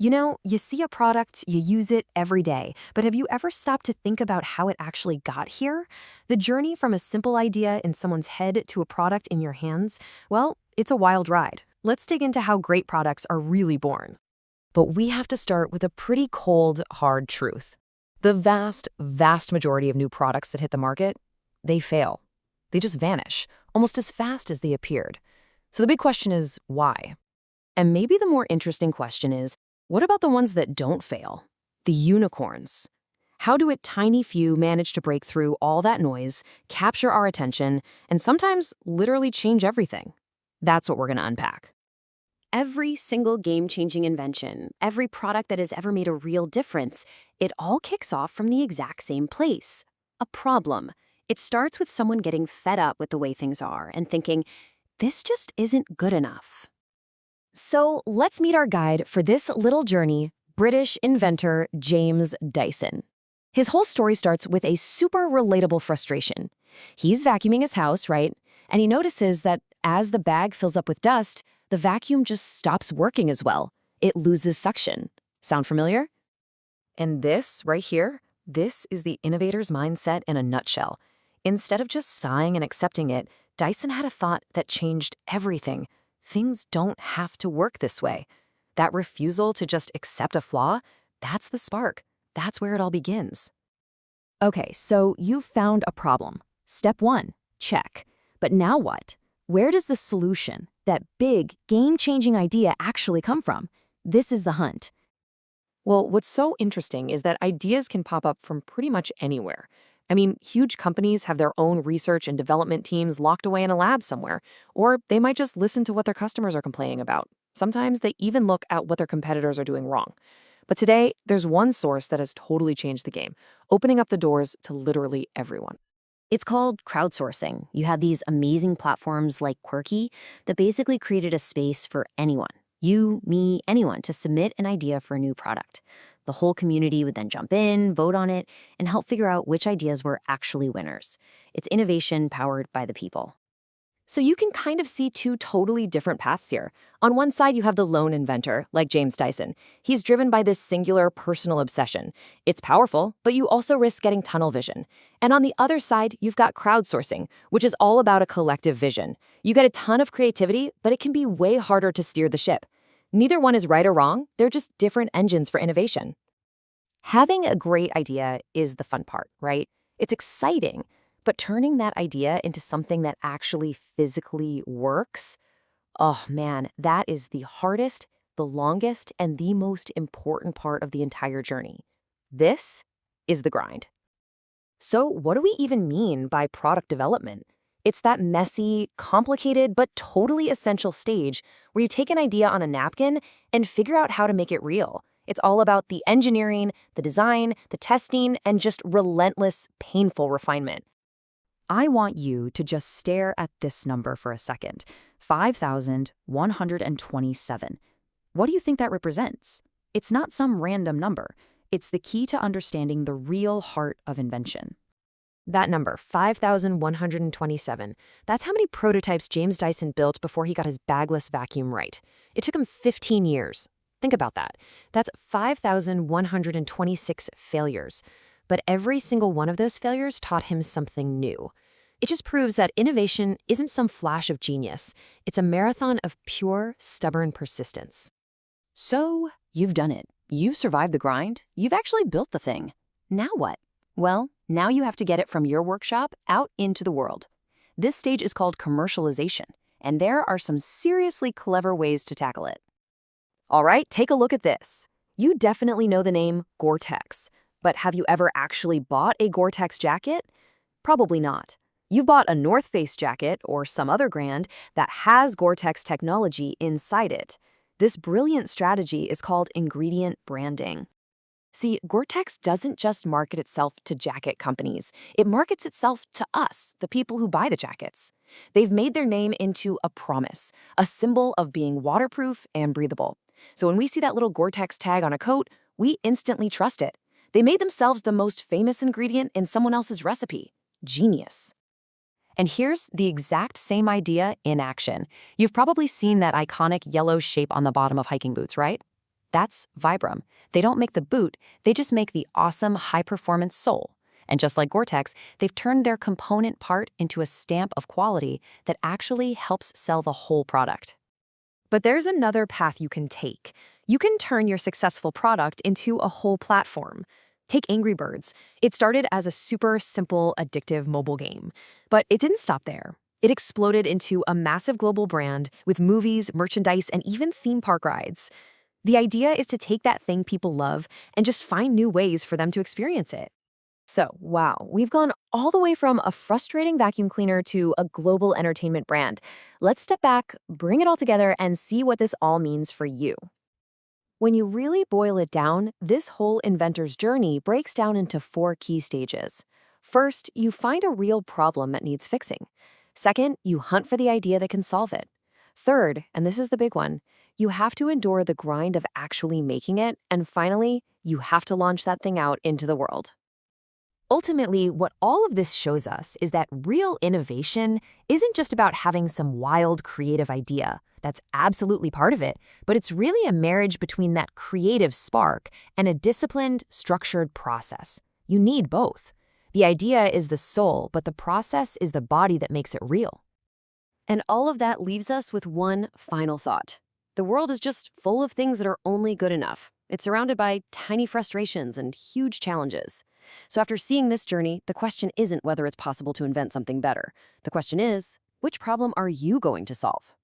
You know, you see a product, you use it every day, but have you ever stopped to think about how it actually got here? The journey from a simple idea in someone's head to a product in your hands, well, it's a wild ride. Let's dig into how great products are really born. But we have to start with a pretty cold, hard truth. The vast majority of new products that hit the market, they fail. They just vanish, almost as fast as they appeared. So the big question is, why? And maybe the more interesting question is, what about the ones that don't fail? The unicorns. How do a tiny few manage to break through all that noise, capture our attention, and sometimes literally change everything? That's what we're going to unpack. Every single game-changing invention, every product that has ever made a real difference, it all kicks off from the exact same place. A problem. It starts with someone getting fed up with the way things are and thinking, this just isn't good enough. So let's meet our guide for this little journey, British inventor James Dyson. His whole story starts with a super relatable frustration. He's vacuuming his house, right? And he notices that as the bag fills up with dust, the vacuum just stops working as well. It loses suction. Sound familiar? And this, right here, this is the innovator's mindset in a nutshell. Instead of just sighing and accepting it, Dyson had a thought that changed everything. Things don't have to work this way. That refusal to just accept a flaw, that's the spark. That's where it all begins. Okay, so you've found a problem. Step one, check. But now what? Where does the solution, that big, game-changing idea actually come from? This is the hunt. Well, what's so interesting is that ideas can pop up from pretty much anywhere. I mean, huge companies have their own research and development teams locked away in a lab somewhere, or they might just listen to what their customers are complaining about. Sometimes they even look at what their competitors are doing wrong. But today, there's one source that has totally changed the game, opening up the doors to literally everyone. It's called crowdsourcing. You have these amazing platforms like Quirky that basically created a space for anyone, you, me, anyone, to submit an idea for a new product. The whole community would then jump in, vote on it, and help figure out which ideas were actually winners. It's innovation powered by the people. So you can kind of see two totally different paths here. On one side, you have the lone inventor, like James Dyson. He's driven by this singular personal obsession. It's powerful, but you also risk getting tunnel vision. And on the other side, you've got crowdsourcing, which is all about a collective vision. You get a ton of creativity, but it can be way harder to steer the ship. Neither one is right or wrong, they're just different engines for innovation. Having a great idea is the fun part, right? It's exciting, but turning that idea into something that actually physically works, oh man, that is the hardest, the longest, and the most important part of the entire journey. This is the grind. So what do we even mean by product development? It's that messy, complicated, but totally essential stage where you take an idea on a napkin and figure out how to make it real. It's all about the engineering, the design, the testing, and just relentless, painful refinement. I want you to just stare at this number for a second, 5,127. What do you think that represents? It's not some random number. It's the key to understanding the real heart of invention. That number, 5,127, that's how many prototypes James Dyson built before he got his bagless vacuum right. It took him 15 years. Think about that. That's 5,126 failures. But every single one of those failures taught him something new. It just proves that innovation isn't some flash of genius. It's a marathon of pure, stubborn persistence. So, you've done it. You've survived the grind. You've actually built the thing. Now what? Well, now you have to get it from your workshop out into the world. This stage is called commercialization, and there are some seriously clever ways to tackle it. All right, take a look at this. You definitely know the name Gore-Tex, but have you ever actually bought a Gore-Tex jacket? Probably not. You've bought a North Face jacket or some other brand that has Gore-Tex technology inside it. This brilliant strategy is called ingredient branding. See, Gore-Tex doesn't just market itself to jacket companies. It markets itself to us, the people who buy the jackets. They've made their name into a promise, a symbol of being waterproof and breathable. So when we see that little Gore-Tex tag on a coat, we instantly trust it. They made themselves the most famous ingredient in someone else's recipe. Genius. And here's the exact same idea in action. You've probably seen that iconic yellow shape on the bottom of hiking boots, right? That's Vibram. They don't make the boot, they just make the awesome high-performance sole. And just like Gore-Tex, they've turned their component part into a stamp of quality that actually helps sell the whole product. But there's another path you can take. You can turn your successful product into a whole platform. Take Angry Birds. It started as a super simple, addictive mobile game. But it didn't stop there. It exploded into a massive global brand with movies, merchandise, and even theme park rides. The idea is to take that thing people love and just find new ways for them to experience it. So, wow, we've gone all the way from a frustrating vacuum cleaner to a global entertainment brand. Let's step back, bring it all together, and see what this all means for you. When you really boil it down, this whole inventor's journey breaks down into 4 key stages. First, you find a real problem that needs fixing. Second, you hunt for the idea that can solve it. Third, and this is the big one, you have to endure the grind of actually making it. And finally, you have to launch that thing out into the world. Ultimately, what all of this shows us is that real innovation isn't just about having some wild creative idea. That's absolutely part of it, but it's really a marriage between that creative spark and a disciplined, structured process. You need both. The idea is the soul, but the process is the body that makes it real. And all of that leaves us with one final thought. The world is just full of things that are only good enough. It's surrounded by tiny frustrations and huge challenges. So after seeing this journey, the question isn't whether it's possible to invent something better. The question is, which problem are you going to solve?